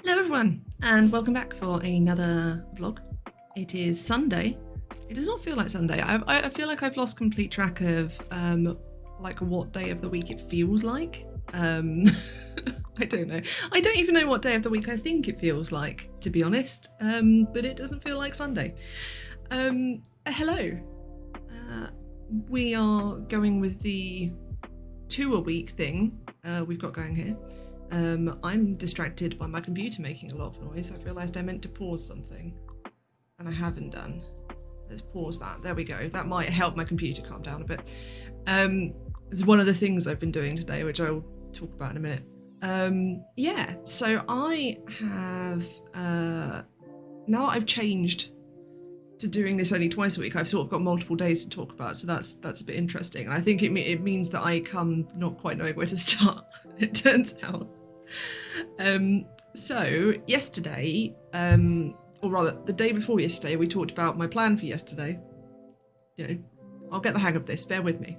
Hello everyone, and welcome back for another vlog. It is Sunday. It does not feel like Sunday. I feel like I've lost complete track of like what day of the week it feels like. I don't know. I don't even know what day of the week I think it feels like, to be honest. But it doesn't feel like Sunday. Hello. We are going with the 2 a week thing we've got going here. I'm distracted by my computer making a lot of noise. I've realised I meant to pause something and I haven't done. Let's pause that. There we go. That might help my computer calm down a bit. It's one of the things I've been doing today, which I'll talk about in a minute. Yeah, so I have, now that I've changed to doing this only twice a week, I've sort of got multiple days to talk about, so that's a bit interesting. And I think it means that I come not quite knowing where to start, it turns out. So yesterday, or rather the day before yesterday, we talked about my plan for yesterday. You know, I'll get the hang of this, bear with me.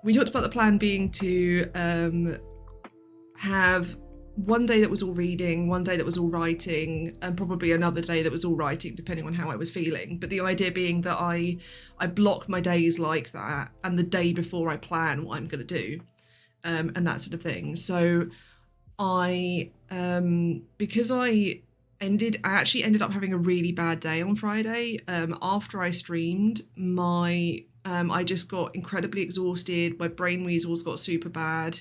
We talked about the plan being to have one day that was all reading, one day that was all writing, and probably another day that was all writing, depending on how I was feeling. But the idea being that I block my days like that, and the day before I plan what I'm going to do, and that sort of thing. So because I actually ended up having a really bad day on Friday. After I streamed, I just got incredibly exhausted. My brain weasels got super bad.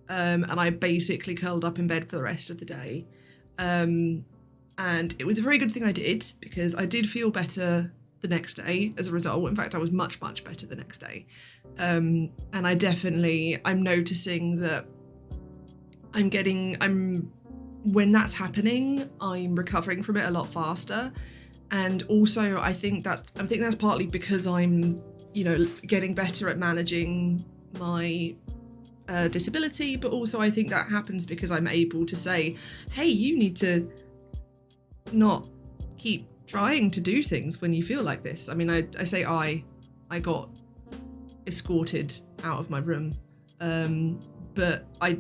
And I basically curled up in bed for the rest of the day. And it was a very good thing I did, because I did feel better the next day as a result. In fact, I was much, much better the next day. And I'm noticing that when that's happening, I'm recovering from it a lot faster. And also I think that's partly because I'm, getting better at managing my disability, but also I think that happens because I'm able to say, hey, you need to not keep trying to do things when you feel like this. I mean, I say I got escorted out of my room, but I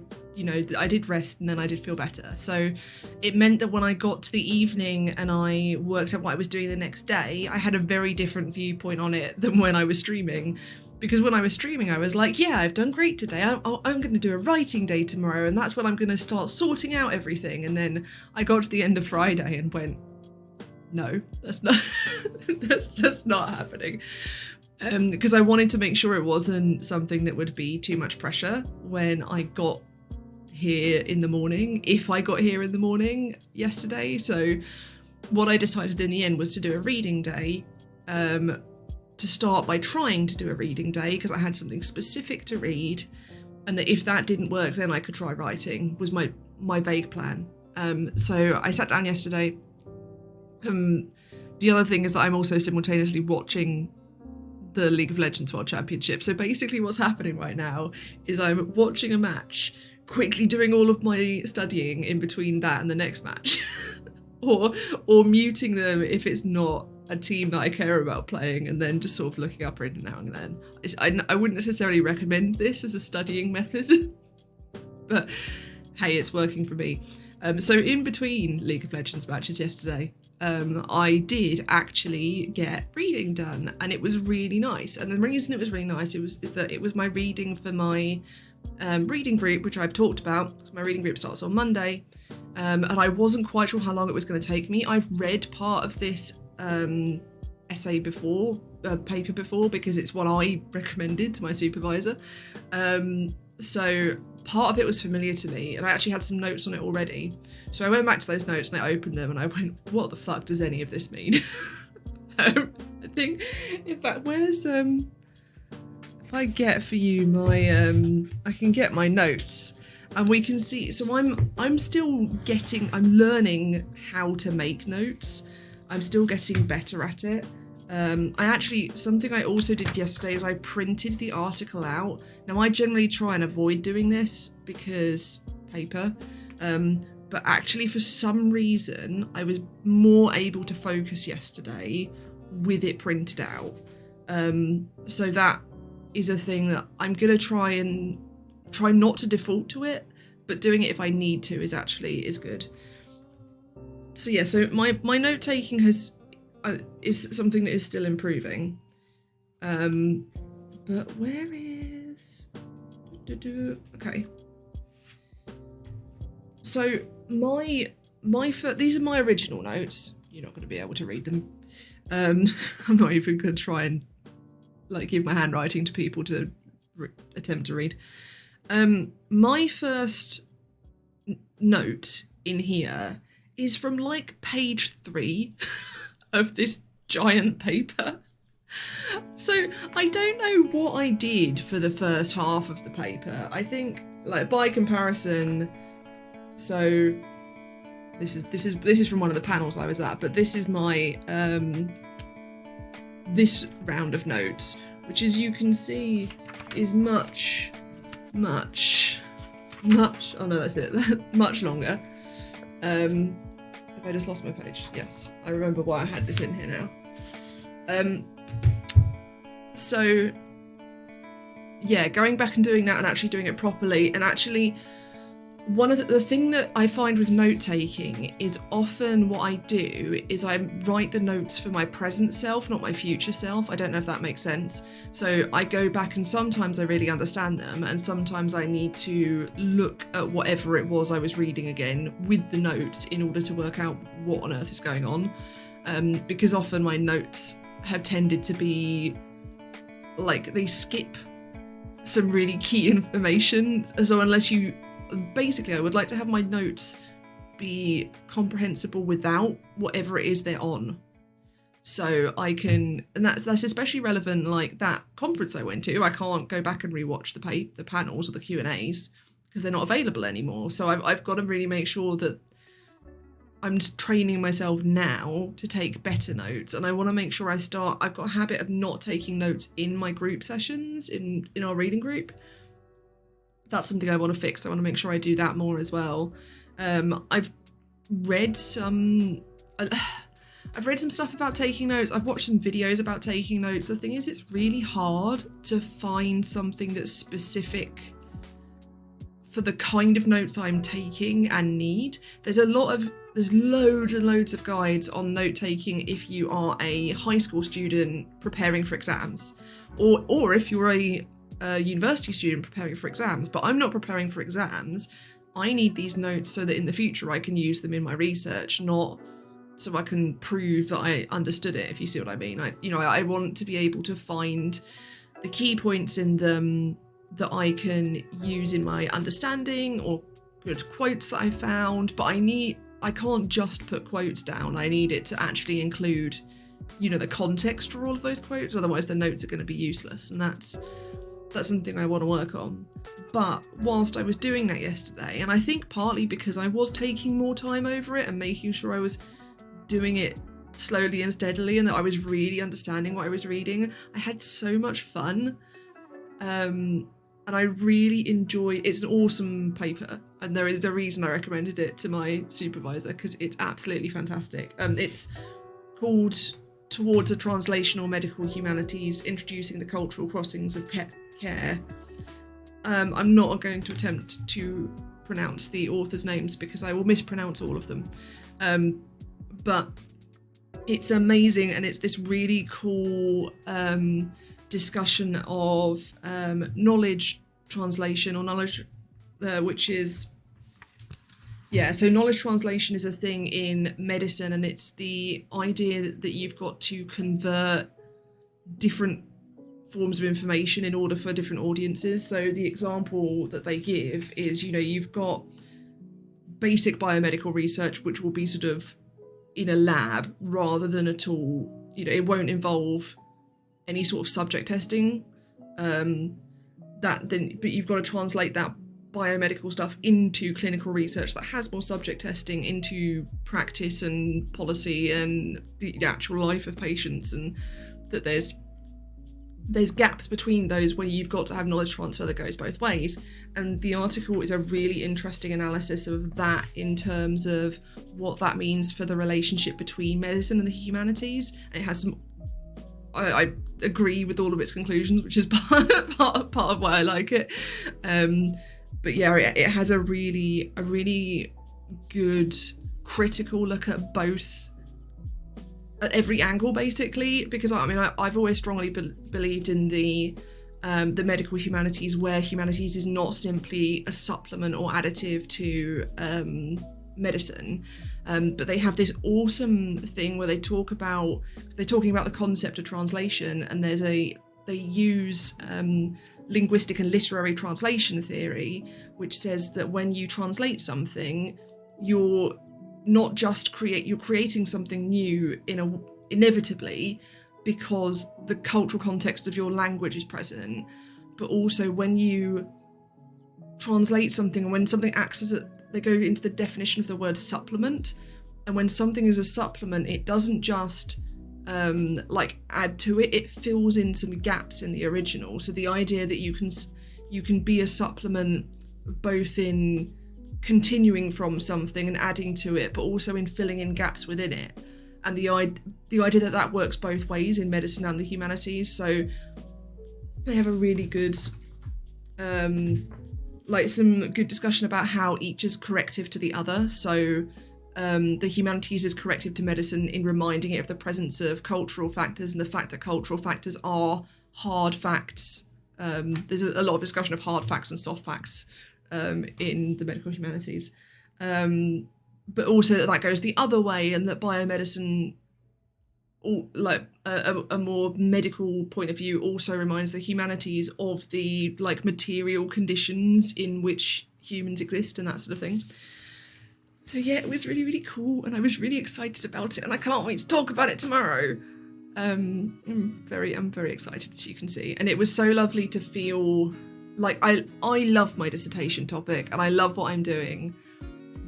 did rest and then I did feel better. So it meant that when I got to the evening and I worked out what I was doing the next day, I had a very different viewpoint on it than when I was streaming. Because when I was streaming, I was like, yeah, I've done great today. I'm going to do a writing day tomorrow, and that's when I'm going to start sorting out everything. And then I got to the end of Friday and went, no, that's just not happening. Because I wanted to make sure it wasn't something that would be too much pressure when I got here in the morning, if I got here in the morning yesterday. So what I decided in the end was to do a reading day, to start by trying to do a reading day because I had something specific to read, and that if that didn't work, then I could try writing, was my vague plan. So I sat down yesterday. The other thing is that I'm also simultaneously watching the League of Legends World Championship. So basically what's happening right now is I'm watching a match, quickly doing all of my studying in between that and the next match, or muting them if it's not a team that I care about playing, and then just sort of looking up every now and then. I wouldn't necessarily recommend this as a studying method, but hey, it's working for me. So in between League of Legends matches yesterday, I did actually get reading done, and it was really nice. And the reason it was really nice is that it was my reading for my reading group, which I've talked about. So my reading group starts on Monday, and I wasn't quite sure how long it was going to take me. I've read part of this essay before, paper before, because it's what I recommended to my supervisor. So part of it was familiar to me, and I actually had some notes on it already. So I went back to those notes and I opened them and I went, what the fuck does any of this mean? I think, in fact, where's, if I get for you my, I can get my notes and we can see. So I'm still I'm learning how to make notes. I'm still getting better at it. Something I also did yesterday is I printed the article out. Now I generally try and avoid doing this because paper, but actually for some reason I was more able to focus yesterday with it printed out. So that is a thing that I'm gonna try not to default to it, but doing it if I need to is good. So yeah, so my note taking is something that is still improving. But where is... Okay. So these are my original notes. You're not going to be able to read them. I'm not even going to try and like give my handwriting to people to attempt to read. My first note in here is from like page 3 of this giant paper. So I don't know what I did for the first half of the paper. I think, like, by comparison, so this is from one of the panels I was at, but this is my this round of notes, which, as you can see, is much oh no, that's it, much longer. Have I just lost my page? Yes, I remember why I had this in here now. So yeah, going back and doing that and actually doing it properly, and actually one of the thing that I find with note taking is often what I do is I write the notes for my present self, not my future self. I don't know if that makes sense. So I go back and sometimes I really understand them, and sometimes I need to look at whatever it was I was reading again with the notes in order to work out what on earth is going on. Because often my notes have tended to be like, they skip some really key information. So unless you... Basically, I would like to have my notes be comprehensible without whatever it is they're on. So I can, and that's especially relevant, like that conference I went to. I can't go back and rewatch the panels or the Q&As because they're not available anymore. So I've got to really make sure that I'm just training myself now to take better notes, and I want to make sure I've got a habit of not taking notes in my group sessions in our reading group. That's something I want to fix. I want to make sure I do that more as well. I've read some stuff about taking notes. I've watched some videos about taking notes. The thing is, it's really hard to find something that's specific for the kind of notes I'm taking and need. There's loads and loads of guides on note taking if you are a high school student preparing for exams, or if you're a university student preparing for exams. But I'm not preparing for exams. I need these notes so that in the future I can use them in my research, not so I can prove that I understood it, if you see what I mean. I want to be able to find the key points in them that I can use in my understanding, or good quotes that I found, but I can't just put quotes down. I need it to actually include, the context for all of those quotes, otherwise the notes are going to be useless, and that's something I want to work on. But whilst I was doing that yesterday, and I think partly because I was taking more time over it and making sure I was doing it slowly and steadily and that I was really understanding what I was reading, I had so much fun. And I really enjoyed... It's an awesome paper, and there is a reason I recommended it to my supervisor, because it's absolutely fantastic. It's called Towards a Translational Medical Humanities, Introducing the Cultural Crossings of Care. I'm not going to attempt to pronounce the authors' names because I will mispronounce all of them. But it's amazing, and it's this really cool discussion of knowledge translation, or knowledge, which is... Yeah, so knowledge translation is a thing in medicine, and it's the idea that you've got to convert different forms of information in order for different audiences. So the example that they give is, you've got basic biomedical research, which will be sort of in a lab rather than a tool. It won't involve any sort of subject testing. But you've got to translate that biomedical stuff into clinical research that has more subject testing, into practice and policy and the actual life of patients, and that there's gaps between those where you've got to have knowledge transfer that goes both ways. And the article is a really interesting analysis of that in terms of what that means for the relationship between medicine and the humanities. And it has some... I agree with all of its conclusions, which is part of why I like it. But yeah, it has a really good critical look at both, at every angle, basically, because I've always strongly believed in the medical humanities, where humanities is not simply a supplement or additive to medicine, but they have this awesome thing where they're talking about the concept of translation, and they use linguistic and literary translation theory, which says that when you translate something, you're not just creating something new inevitably, because the cultural context of your language is present, but also when you translate something, and when something acts as they go into the definition of the word supplement, and when something is a supplement, it doesn't just add to it, it fills in some gaps in the original. So the idea that you can be a supplement both in continuing from something and adding to it, but also in filling in gaps within it. And the idea that works both ways in medicine and the humanities. So they have a really good, some good discussion about how each is corrective to the other. So the humanities is corrective to medicine in reminding it of the presence of cultural factors and the fact that cultural factors are hard facts. There's a lot of discussion of hard facts and soft facts in the medical humanities. But also that goes the other way, and that biomedicine, a more medical point of view, also reminds the humanities of the material conditions in which humans exist and that sort of thing. So yeah, it was really, really cool, and I was really excited about it, and I can't wait to talk about it tomorrow. I'm very excited, as you can see, and it was so lovely to feel like I love my dissertation topic and I love what I'm doing.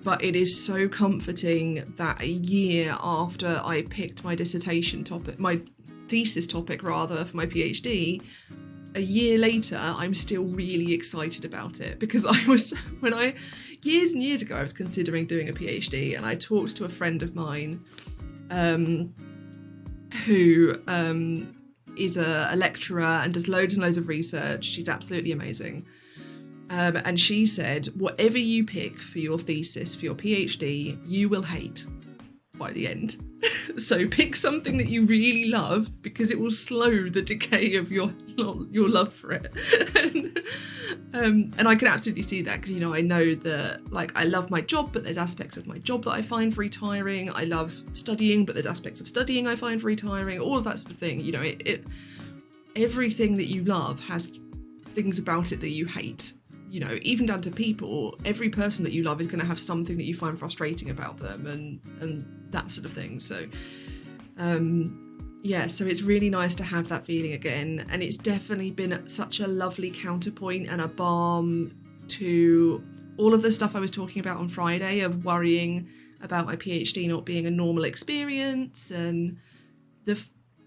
But it is so comforting that a year after I picked my dissertation topic, my thesis topic rather, for my PhD, a year later, I'm still really excited about it, because years and years ago, I was considering doing a PhD, and I talked to a friend of mine who is a lecturer and does loads and loads of research. She's absolutely amazing. And she said, whatever you pick for your thesis, for your PhD, you will hate by the end. So pick something that you really love, because it will slow the decay of your love for it. And I can absolutely see that, because, I know that, I love my job, but there's aspects of my job that I find very tiring. I love studying, but there's aspects of studying I find very tiring. All of that sort of thing. Everything that you love has things about it that you hate. Even down to people, every person that you love is going to have something that you find frustrating about them, and that sort of thing. So, so it's really nice to have that feeling again. And it's definitely been such a lovely counterpoint and a balm to all of the stuff I was talking about on Friday, of worrying about my PhD not being a normal experience. And the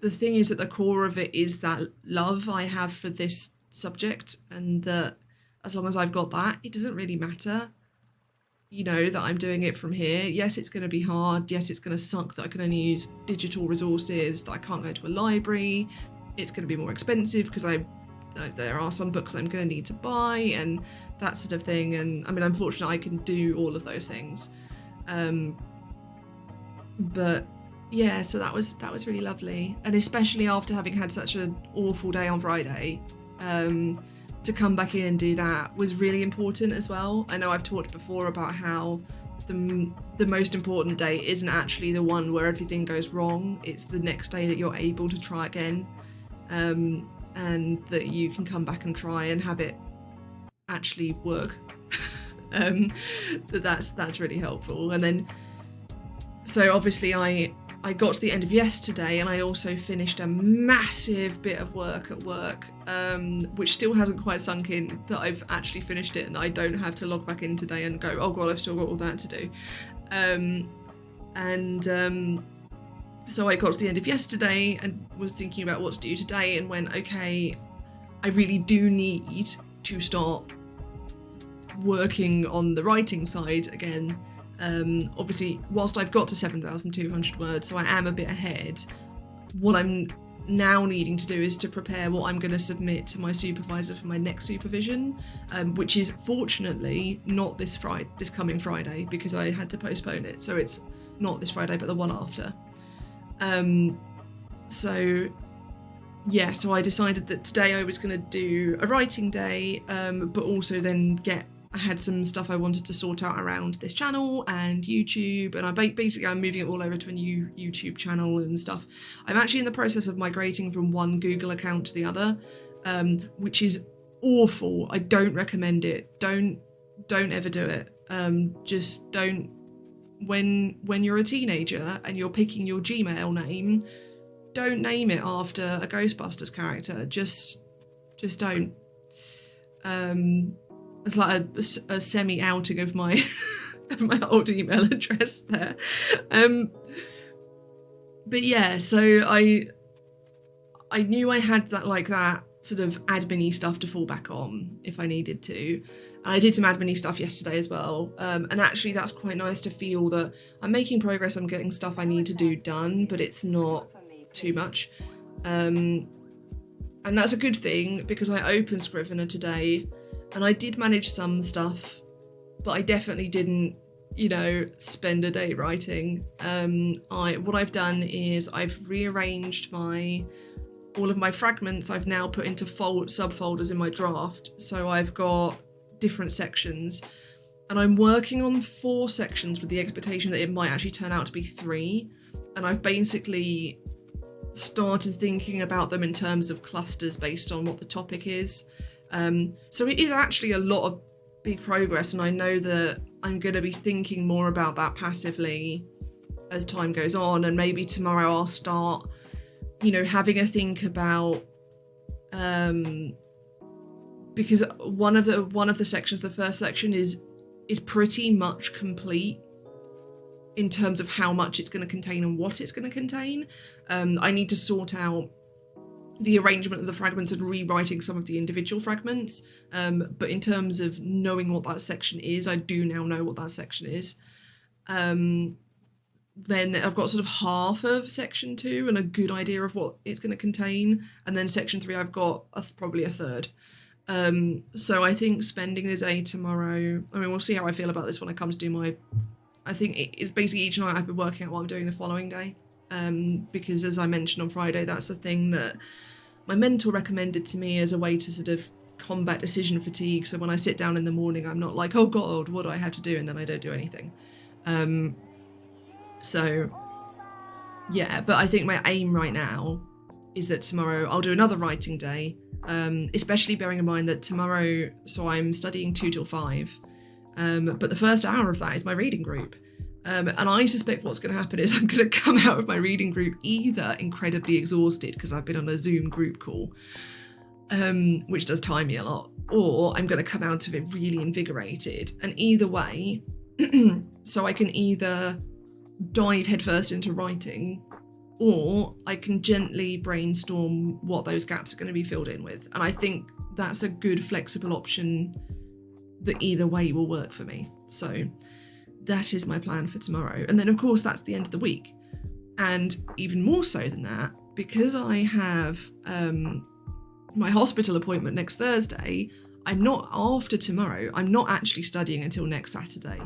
thing is, at the core of it is that love I have for this subject, and that as long as I've got that, it doesn't really matter, that I'm doing it from here. Yes, it's going to be hard. Yes, it's going to suck that I can only use digital resources, that I can't go to a library. It's going to be more expensive because there are some books I'm going to need to buy and that sort of thing. And unfortunately, I can do all of those things. But yeah, so that was really lovely. And especially after having had such an awful day on Friday, to come back in and do that was really important as well. I know I've talked before about how the most important day isn't actually the one where everything goes wrong. It's the next day that you're able to try again, and that you can come back and try and have it actually work. That's really helpful. And then, so obviously I got to the end of yesterday, and I also finished a massive bit of work at work, which still hasn't quite sunk in that I've actually finished it, and I don't have to log back in today and go, oh god, I've still got all that to do. So I got to the end of yesterday and was thinking about what to do today, and went, okay, I really do need to start working on the writing side again. Obviously, whilst I've got to 7,200 words, so I am a bit ahead, what I'm now needing to do is to prepare what I'm going to submit to my supervisor for my next supervision, which is fortunately not this coming Friday, because I had to postpone it. So it's not this Friday, but the one after. So I decided that today I was going to do a writing day, but also then I had some stuff I wanted to sort out around this channel and YouTube, and I'm moving it all over to a new YouTube channel and stuff. I'm actually in the process of migrating from one Google account to the other, which is awful. I don't recommend it. Don't ever do it. Just don't. When you're a teenager and you're picking your Gmail name, don't name it after a Ghostbusters character. Just don't. It's like a semi-outing of my of my old email address there. But yeah, so I knew I had that sort of admin-y stuff to fall back on if I needed to. And I did some admin-y stuff yesterday as well. And actually that's quite nice to feel that I'm making progress, I'm getting stuff I need to do done, but it's not too much. And that's a good thing, because I opened Scrivener today and I did manage some stuff, but I definitely didn't, spend a day writing. What I've done is I've rearranged all of my fragments. I've now put into subfolders in my draft. So I've got different sections, and I'm working on 4 sections with the expectation that it might actually turn out to be 3. And I've basically started thinking about them in terms of clusters based on what the topic is. So it is actually a lot of big progress, and I know that I'm going to be thinking more about that passively as time goes on, and maybe tomorrow I'll start, having a think about, because one of the sections, the first section is pretty much complete in terms of how much it's going to contain and what it's going to contain. I need to sort out the arrangement of the fragments and rewriting some of the individual fragments. But in terms of knowing what that section is, I do now know what that section is. Then I've got sort of half of section 2 and a good idea of what it's going to contain. And then section 3, I've got probably a third. So I think spending the day tomorrow, we'll see how I feel about this when I come to do I think it's basically each night I've been working out what I'm doing the following day. Because as I mentioned on Friday, that's the thing that my mentor recommended to me as a way to sort of combat decision fatigue. So when I sit down in the morning, I'm not like, oh God, what do I have to do? And then I don't do anything. So yeah, but I think my aim right now is that tomorrow I'll do another writing day, especially bearing in mind that tomorrow, so I'm studying 2 till 5, but the first hour of that is my reading group. And I suspect what's going to happen is I'm going to come out of my reading group either incredibly exhausted because I've been on a Zoom group call, which does time me a lot, or I'm going to come out of it really invigorated. And either way, so I can either dive headfirst into writing, or I can gently brainstorm what those gaps are going to be filled in with. And I think that's a good flexible option that either way will work for me. So that is my plan for tomorrow. And then of course that's the end of the week. And even more so than that, because I have my hospital appointment next Thursday, I'm not actually studying until next Saturday,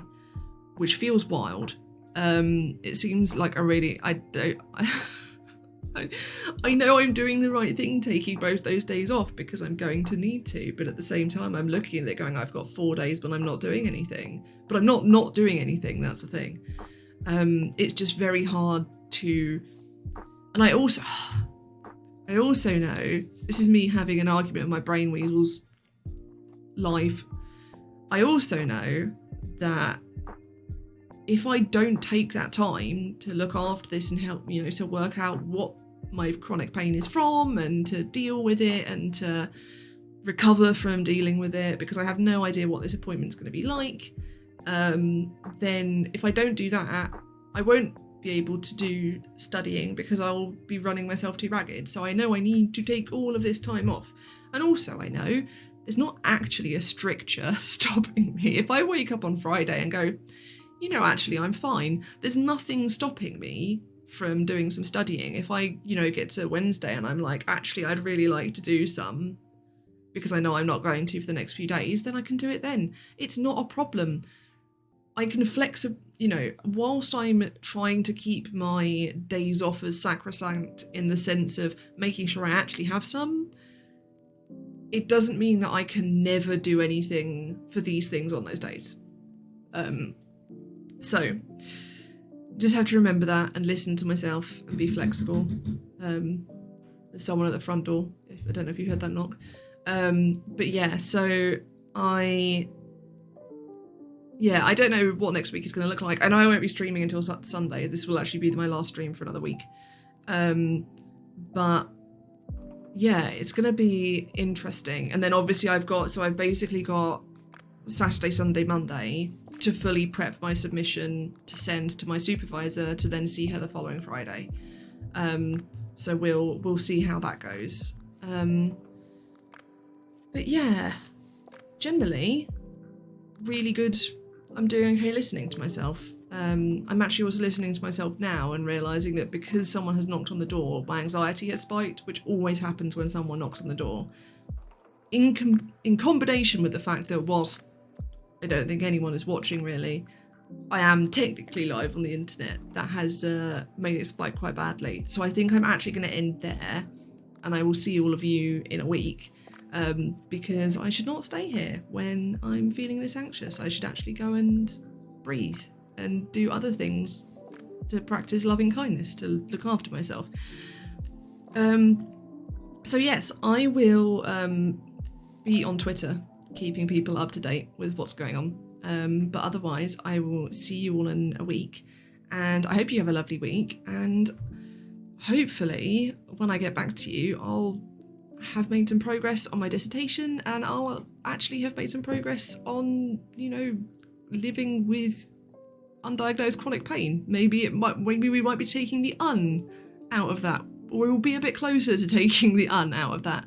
which feels wild. It seems like I know I'm doing the right thing taking both those days off because I'm going to need to, but at the same time I'm looking at it going, I've got 4 days but I'm not doing anything. But I'm not doing anything, that's the thing. It's just very hard to, and I also know, this is me having an argument with my brain weasels live. I also know that if I don't take that time to look after this and help, to work out what my chronic pain is from and to deal with it and to recover from dealing with it, because I have no idea what this appointment's going to be like, then if I don't do that, I won't be able to do studying because I'll be running myself too ragged. So I know I need to take all of this time off. And also I know there's not actually a stricture stopping me. If I wake up on Friday and go, actually I'm fine, there's nothing stopping me from doing some studying. If I, get to Wednesday and I'm like, actually, I'd really like to do some, because I know I'm not going to for the next few days, then I can do it then. It's not a problem. I can flex, whilst I'm trying to keep my days off as sacrosanct in the sense of making sure I actually have some, it doesn't mean that I can never do anything for these things on those days. So just have to remember that and listen to myself and be flexible. There's someone at the front door. I don't know if you heard that knock. But yeah, so I don't know what next week is going to look like. I know I won't be streaming until Sunday. This will actually be my last stream for another week. But yeah, it's going to be interesting. And then obviously I've basically got Saturday, Sunday, Monday to fully prep my submission to send to my supervisor to then see her the following Friday. So we'll see how that goes. But yeah, generally really good. I'm doing okay listening to myself. I'm actually also listening to myself now and realising that because someone has knocked on the door, my anxiety has spiked, which always happens when someone knocks on the door. In combination with the fact that whilst I don't think anyone is watching really, I am technically live on the internet, that has made it spike quite badly. So I think I'm actually going to end there, and I will see all of you in a week. Because I should not stay here when I'm feeling this anxious. I should actually go and breathe and do other things to practice loving kindness, to look after myself. So yes, I will be on Twitter, keeping people up to date with what's going on. But otherwise, I will see you all in a week. And I hope you have a lovely week. And hopefully, when I get back to you, I'll have made some progress on my dissertation, and I'll actually have made some progress on, living with undiagnosed chronic pain. Maybe we might be taking the out of that, or we'll be a bit closer to taking the out of that.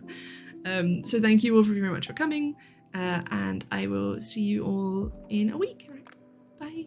So thank you all very much for coming, and I will see you all in a week. Bye.